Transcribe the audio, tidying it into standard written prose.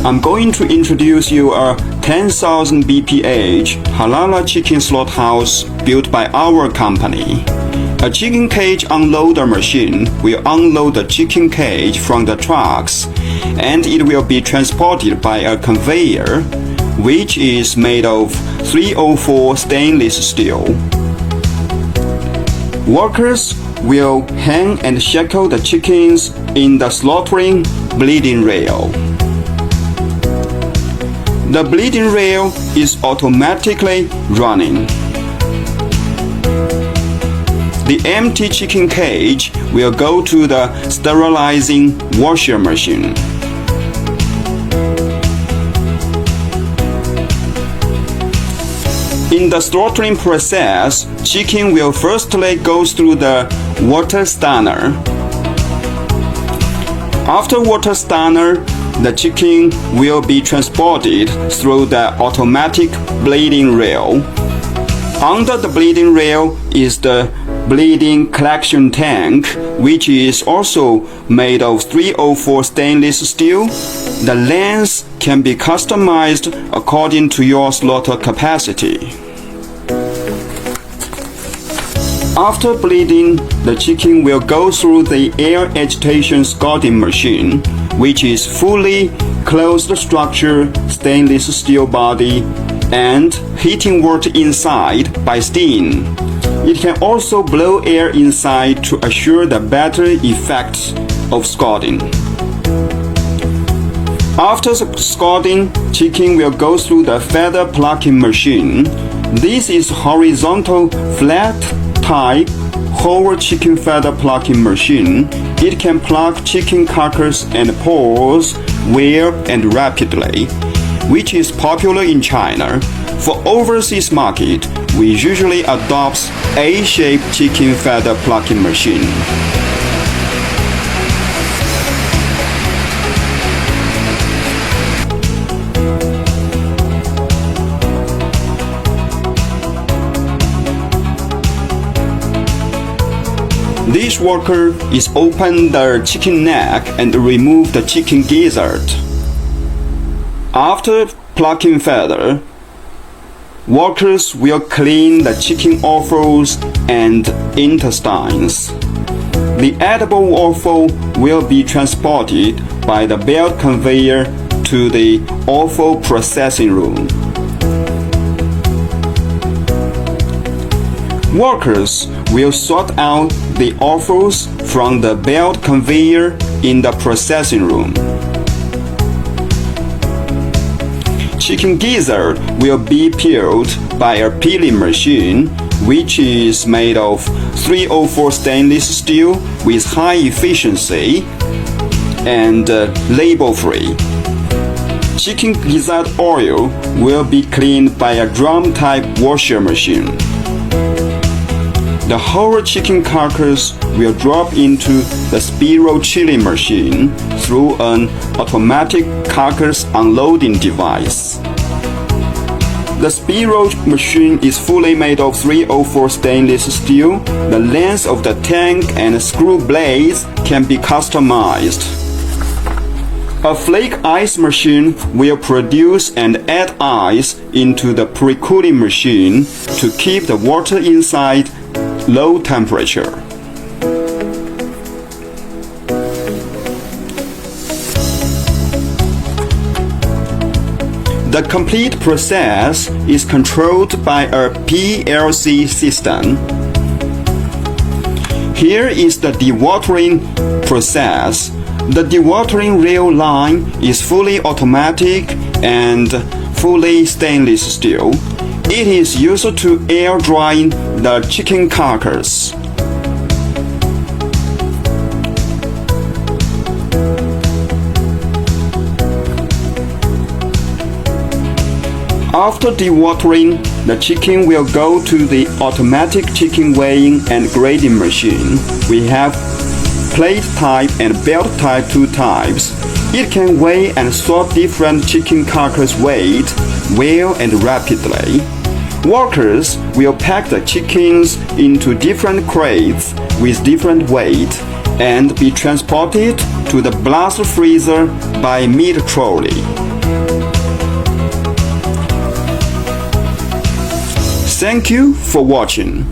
I'm going to introduce you a 10,000 BPH halal chicken slaughterhouse built by our company. A chicken cage unloader machine will unload the chicken cage from the trucks, and it will be transported by a conveyor, which is made of 304 stainless steel. Workers will hang and shackle the chickens in the slaughtering bleeding rail. The bleeding rail is automatically running. The empty chicken cage will go to the sterilizing washer machine. In the slaughtering process, chicken will firstly go through the water stunner. After water stunner, the chicken will be transported through the automatic bleeding rail. Under the bleeding rail is the bleeding collection tank, which is also made of 304 stainless steel. The length can be customized according to your slaughter capacity. After bleeding, the chicken will go through the air agitation scalding machine, which is fully closed structure stainless steel body and heating water inside by steam. It can also blow air inside to assure the better effect of scalding. After scalding, chicken will go through the feather plucking machine. This is horizontal flat type whole chicken feather plucking machine. It can pluck chicken carcass and paws well and rapidly, which is popular in China. For overseas market, we usually adopt A-shaped chicken feather plucking machine. This worker is open the chicken neck and remove the chicken gizzard. After plucking feather, workers will clean the chicken offals and intestines. The edible offal will be transported by the belt conveyor to the offal processing room. Workers will sort out the offals from the belt conveyor in the processing room. Chicken gizzard will be peeled by a peeling machine, which is made of 304 stainless steel with high efficiency and label-free. Chicken gizzard oil will be cleaned by a drum-type washer machine. The whole chicken carcass will drop into the spiral chilling machine through an automatic carcass unloading device. The spiral machine is fully made of 304 stainless steel. The length of the tank and screw blades can be customized. A flake ice machine will produce and add ice into the pre-cooling machine to keep the water inside low temperature. The complete process is controlled by a PLC system. Here is the dewatering process. The dewatering rail line is fully automatic and fully stainless steel. It is used to air drying the chicken carcass. After dewatering, the chicken will go to the automatic chicken weighing and grading machine. We have plate type and belt type two types. It can weigh and sort different chicken carcass weight well and rapidly. Workers will pack the chickens into different crates with different weight and be transported to the blast freezer by meat trolley. Thank you for watching.